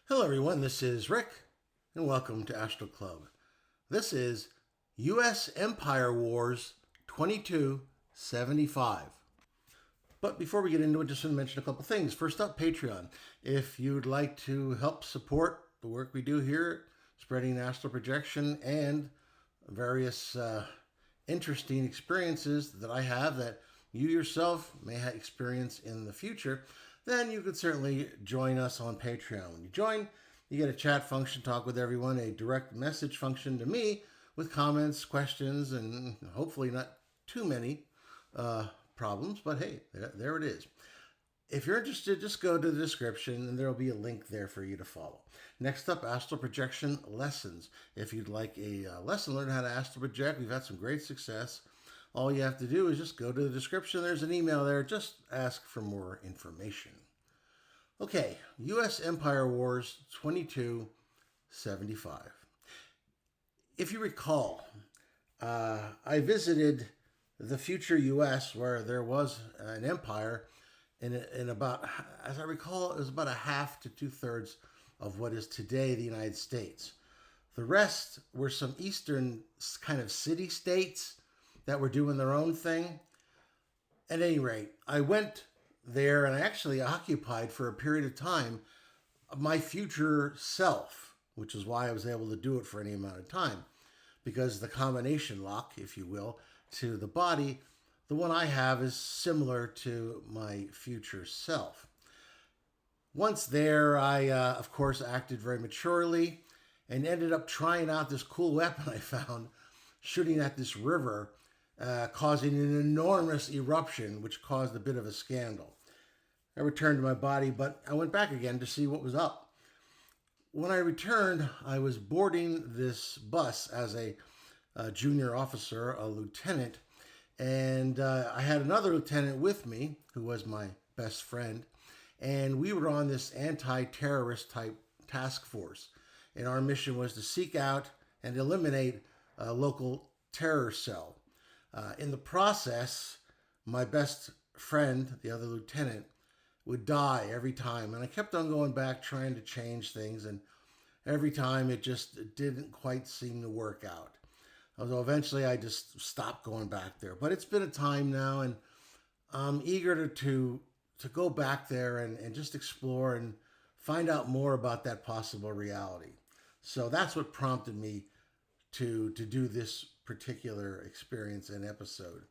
Hello, everyone. This is Rick, and welcome to Astralclub. This is U.S. Empire Wars 2275. But before we get into it, just want to mention a couple things. First up, Patreon. If you'd like to help support the work we do here, spreading astral projection and various interesting experiences that I have that you yourself may experience in the future, then you could certainly join us on Patreon. When you join, you get a chat function, talk with everyone, a direct message function to me with comments, questions, and hopefully not too many problems, but hey, there it is. If you're interested, just go to the description and there'll be a link there for you to follow. Next up, astral projection lessons. If you'd like a lesson, learn how to astral project, we've had some great success. All you have to do is just go to the description. There's an email there. Just ask for more information. Okay, U.S. Empire Wars 2275. If you recall, I visited the future U.S. where there was an empire in about, as I recall, it was about a half to two-thirds of what is today the United States. The rest were some eastern kind of city-states that were doing their own thing. At any rate, I went there and I actually occupied for a period of time my future self, which is why I was able to do it for any amount of time, because the combination lock, if you will, to the body, the one I have is similar to my future self. Once there, I, of course, acted very maturely and ended up trying out this cool weapon I found, shooting at this river, causing an enormous eruption, which caused a bit of a scandal. I returned to my body, but I went back again to see what was up. When I returned, I was boarding this bus as a junior officer, a lieutenant, and I had another lieutenant with me who was my best friend, and we were on this anti-terrorist type task force, and our mission was to seek out and eliminate a local terror cell. In the process, my best friend, the other lieutenant, would die every time. And I kept on going back trying to change things. And every time it just didn't quite seem to work out. Although eventually I just stopped going back there. But it's been a time now. And I'm eager to go back there and just explore and find out more about that possible reality. So that's what prompted me to do this particular experience and episode.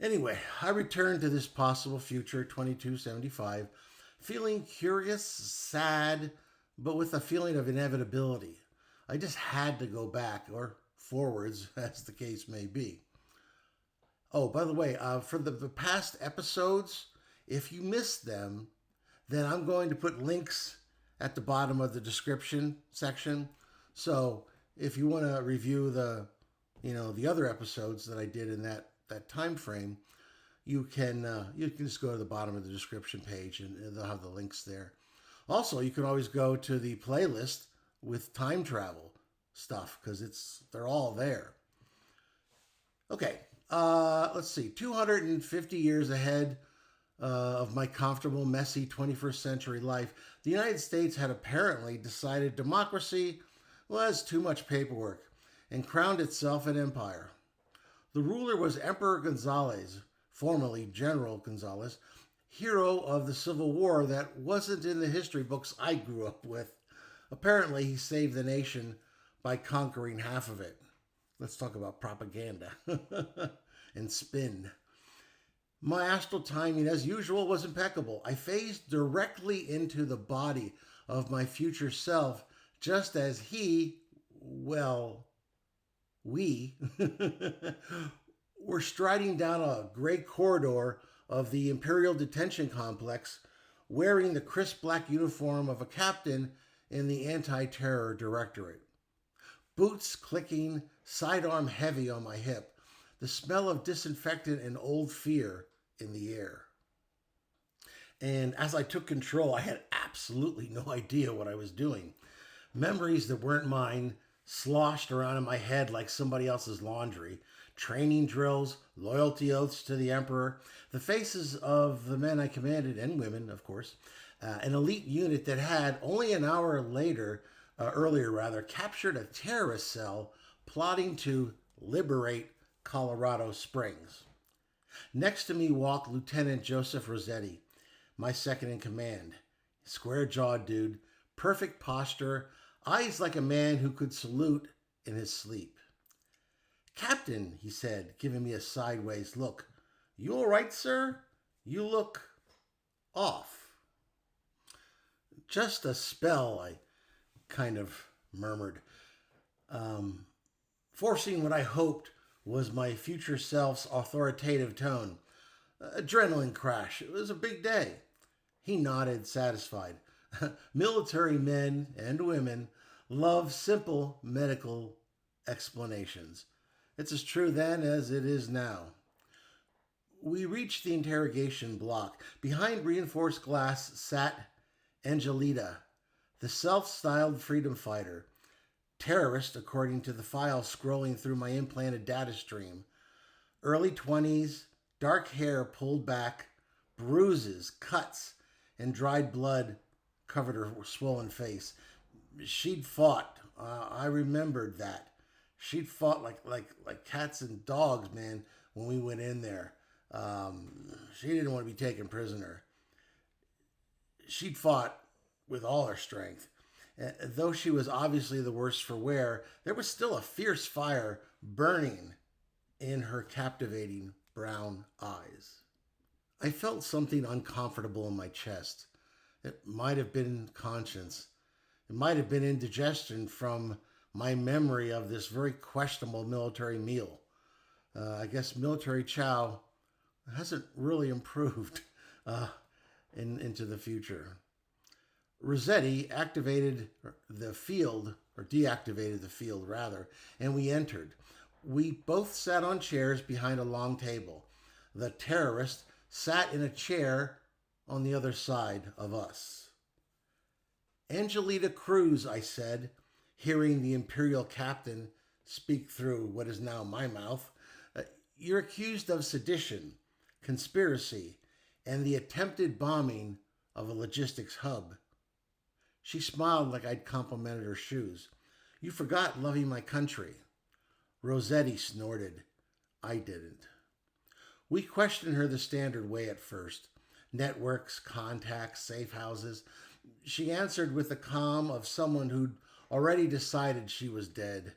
Anyway, I returned to this possible future 2275, feeling curious, sad, but with a feeling of inevitability. I just had to go back, or forwards, as the case may be. Oh, by the way, for the past episodes, if you missed them, then I'm going to put links at the bottom of the description section. So if you want to review the other episodes that I did in that time frame, you can just go to the bottom of the description page and they'll have the links there. Also, you can always go to the playlist with time travel stuff because they're all there. Okay, let's see. 250 years ahead of my comfortable, messy 21st century life, the United States had apparently decided democracy was too much paperwork and crowned itself an empire. The ruler was Emperor Gonzalez, formerly General Gonzalez, hero of the Civil War that wasn't in the history books I grew up with. Apparently, he saved the nation by conquering half of it. Let's talk about propaganda and spin. My astral timing, as usual, was impeccable. I phased directly into the body of my future self, just as we were striding down a gray corridor of the Imperial Detention Complex, wearing the crisp black uniform of a captain in the Anti-Terror Directorate. Boots clicking, sidearm heavy on my hip, the smell of disinfectant and old fear in the air. And as I took control, I had absolutely no idea what I was doing. Memories that weren't mine sloshed around in my head like somebody else's laundry. Training drills, loyalty oaths to the Emperor, the faces of the men I commanded, and women, of course, an elite unit that had only an hour earlier rather, captured a terrorist cell plotting to liberate Colorado Springs. Next to me walked Lieutenant Joseph Rossetti, my second in command. Square jawed dude, perfect posture, eyes like a man who could salute in his sleep. Captain, he said, giving me a sideways look. You all right, sir? You look off. Just a spell, I kind of murmured, forcing what I hoped was my future self's authoritative tone. Adrenaline crash. It was a big day. He nodded, satisfied. Military men and women love simple medical explanations. It's as true then as it is now. We reached the interrogation block. Behind reinforced glass sat Angelita, the self-styled freedom fighter. Terrorist, according to the file scrolling through my implanted data stream. Early 20s, dark hair pulled back, bruises, cuts, and dried blood covered her swollen face. She'd fought. I remembered that. She'd fought like cats and dogs, man, when we went in there. She didn't want to be taken prisoner. She'd fought with all her strength. Though she was obviously the worse for wear, there was still a fierce fire burning in her captivating brown eyes. I felt something uncomfortable in my chest. It might have been conscience. It might have been indigestion from my memory of this very questionable military meal. I guess military chow hasn't really improved into the future. Rossetti activated the field, or deactivated the field rather, and we entered. We both sat on chairs behind a long table. The terrorist sat in a chair on the other side of us. Angelita Cruz, I said, hearing the Imperial captain speak through what is now my mouth. You're accused of sedition, conspiracy, and the attempted bombing of a logistics hub. She smiled like I'd complimented her shoes. You forgot loving my country. Rossetti snorted. I didn't. We questioned her the standard way at first. Networks, contacts, safe houses. She answered with the calm of someone who'd already decided she was dead.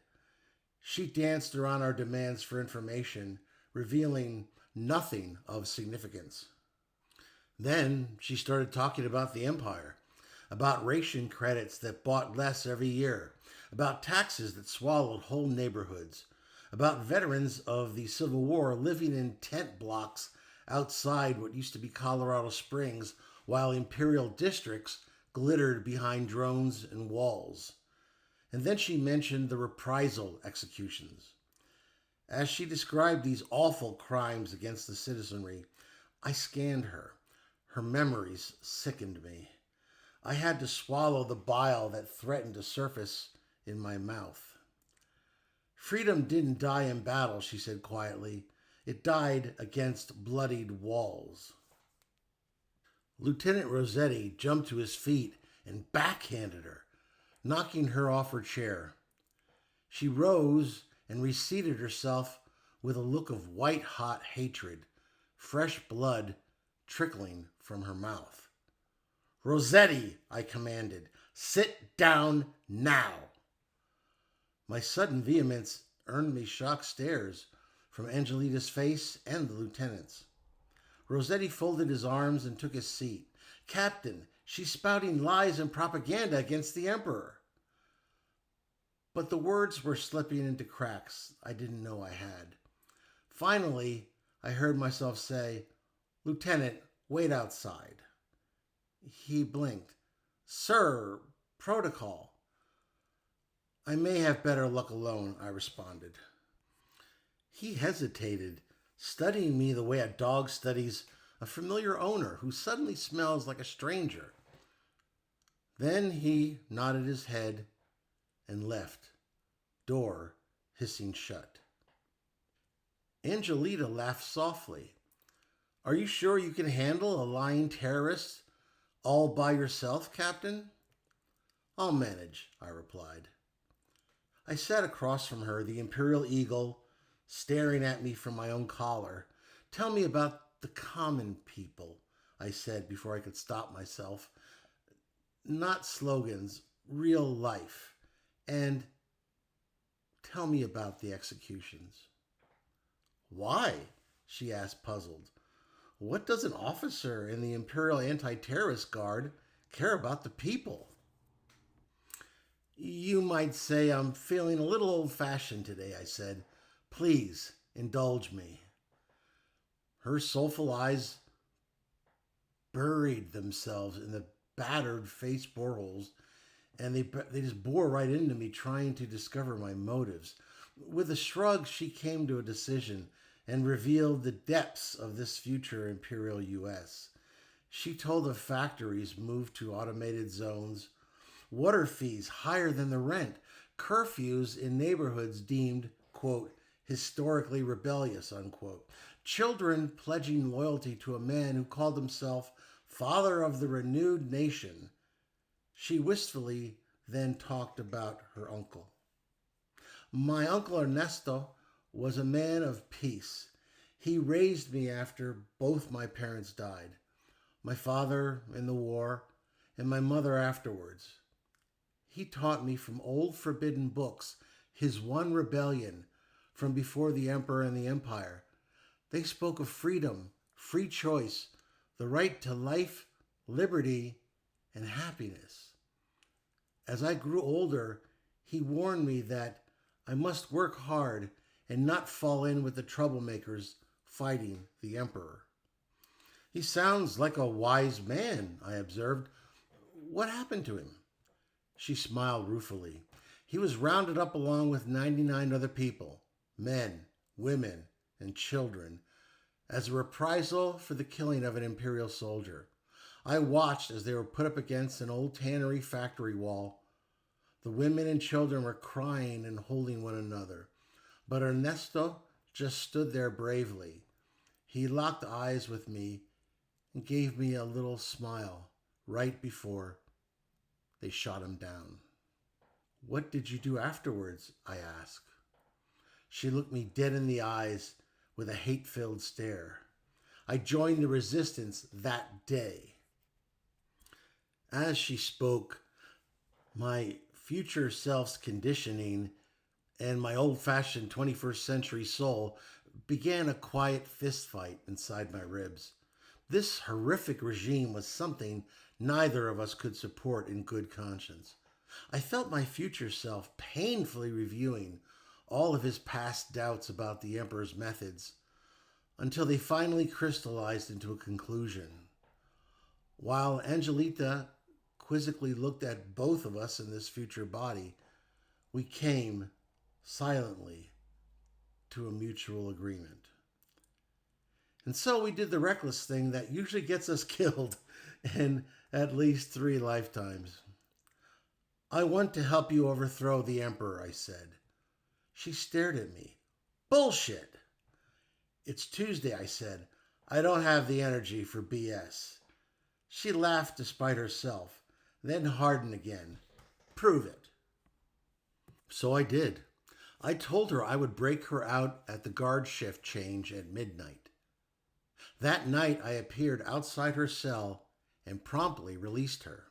She danced around our demands for information, revealing nothing of significance. Then she started talking about the empire, about ration credits that bought less every year, about taxes that swallowed whole neighborhoods, about veterans of the Civil War living in tent blocks outside what used to be Colorado Springs, while imperial districts glittered behind drones and walls. And then she mentioned the reprisal executions. As she described these awful crimes against the citizenry, I scanned her. Her memories sickened me. I had to swallow the bile that threatened to surface in my mouth. Freedom didn't die in battle, she said quietly. It died against bloodied walls. Lieutenant Rossetti jumped to his feet and backhanded her, knocking her off her chair. She rose and reseated herself with a look of white-hot hatred, fresh blood trickling from her mouth. Rossetti, I commanded, sit down now. My sudden vehemence earned me shocked stares from Angelita's face and the lieutenant's. Rossetti folded his arms and took his seat. Captain, she's spouting lies and propaganda against the emperor. But the words were slipping into cracks I didn't know I had. Finally, I heard myself say, Lieutenant, wait outside. He blinked. Sir, protocol. I may have better luck alone, I responded. He hesitated, studying me the way a dog studies a familiar owner who suddenly smells like a stranger. Then he nodded his head and left, door hissing shut. Angelita laughed softly. Are you sure you can handle a lying terrorist All by yourself, Captain? I'll manage, I replied. I sat across from her, the Imperial Eagle, staring at me from my own collar. Tell me about the common people, I said before I could stop myself. Not slogans, real life. And tell me about the executions. Why? She asked, puzzled. What does an officer in the Imperial Anti Terrorist Guard care about the people? You might say I'm feeling a little old fashioned today, I said. Please indulge me. Her soulful eyes buried themselves in the battered face boreholes, and they just bore right into me, trying to discover my motives. With a shrug, she came to a decision and revealed the depths of this future Imperial US. She told of factories moved to automated zones, water fees higher than the rent, curfews in neighborhoods deemed, quote, historically rebellious, unquote, children pledging loyalty to a man who called himself father of the renewed nation. She wistfully then talked about her uncle. My uncle Ernesto was a man of peace. He raised me after both my parents died, my father in the war and my mother afterwards. He taught me from old forbidden books his one rebellion from before the emperor and the empire. They spoke of freedom, free choice, the right to life, liberty, and happiness. As I grew older, he warned me that I must work hard and not fall in with the troublemakers fighting the emperor. He sounds like a wise man, I observed. What happened to him? She smiled ruefully. He was rounded up along with 99 other people, men, women, and children, as a reprisal for the killing of an imperial soldier. I watched as they were put up against an old tannery factory wall. The women and children were crying and holding one another, but Ernesto just stood there bravely. He locked eyes with me and gave me a little smile right before they shot him down. What did you do afterwards? I asked. She looked me dead in the eyes with a hate-filled stare. I joined the resistance that day. As she spoke, my future self's conditioning and my old-fashioned 21st century soul began a quiet fistfight inside my ribs. This horrific regime was something neither of us could support in good conscience. I felt my future self painfully reviewing all of his past doubts about the Emperor's methods until they finally crystallized into a conclusion. While Angelita quizzically looked at both of us in this future body, we came silently to a mutual agreement. And so we did the reckless thing that usually gets us killed in at least 3 lifetimes. I want to help you overthrow the Emperor, I said. She stared at me. Bullshit! It's Tuesday, I said. I don't have the energy for BS. She laughed despite herself, then hardened again. Prove it. So I did. I told her I would break her out at the guard shift change at midnight. That night I appeared outside her cell and promptly released her.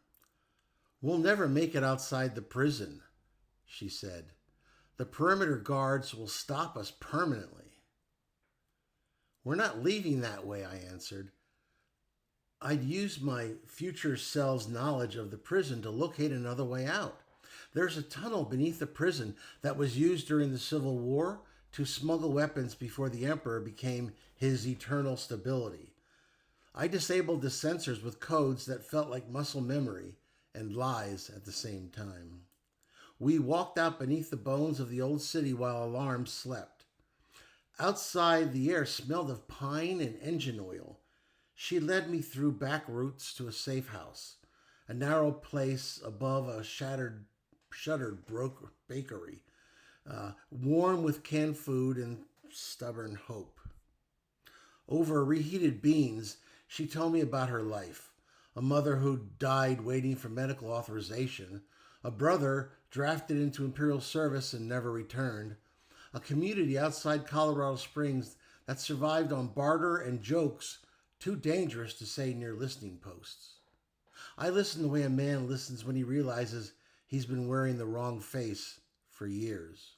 We'll never make it outside the prison, she said. The perimeter guards will stop us permanently. We're not leaving that way, I answered. I'd use my future self's knowledge of the prison to locate another way out. There's a tunnel beneath the prison that was used during the Civil War to smuggle weapons before the Emperor became his eternal stability. I disabled the sensors with codes that felt like muscle memory and lies at the same time. We walked out beneath the bones of the old city while alarms slept. Outside, the air smelled of pine and engine oil. She led me through back routes to a safe house, a narrow place above a shuttered bakery, warm with canned food and stubborn hope. Over reheated beans, she told me about her life. a mother who died waiting for medical authorization, a brother drafted into Imperial service and never returned, a community outside Colorado Springs that survived on barter and jokes too dangerous to say near listening posts. I listen the way a man listens when he realizes he's been wearing the wrong face for years.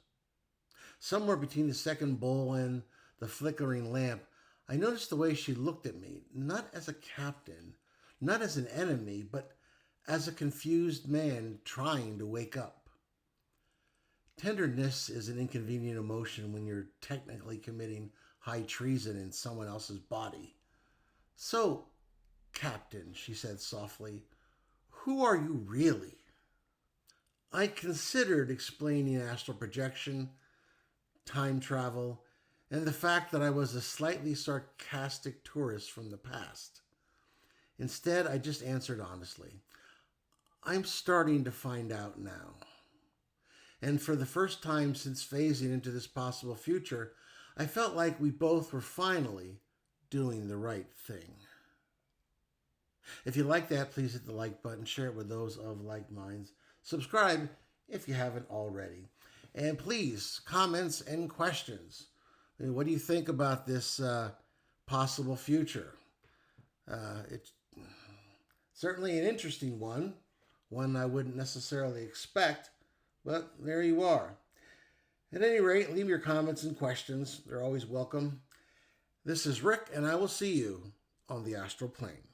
Somewhere between the second bowl and the flickering lamp, I noticed the way she looked at me, not as a captain, not as an enemy, but as a confused man trying to wake up. Tenderness is an inconvenient emotion when you're technically committing high treason in someone else's body. So, Captain, she said softly, who are you really? I considered explaining astral projection, time travel, and the fact that I was a slightly sarcastic tourist from the past. Instead, I just answered honestly, I'm starting to find out now. And for the first time since phasing into this possible future, I felt like we both were finally doing the right thing. If you like that, please hit the like button, share it with those of like minds. Subscribe if you haven't already. And please, comments and questions. What do you think about this possible future? It's certainly an interesting one I wouldn't necessarily expect, but there you are. At any rate, leave your comments and questions. They're always welcome. This is Rick, and I will see you on the astral plane.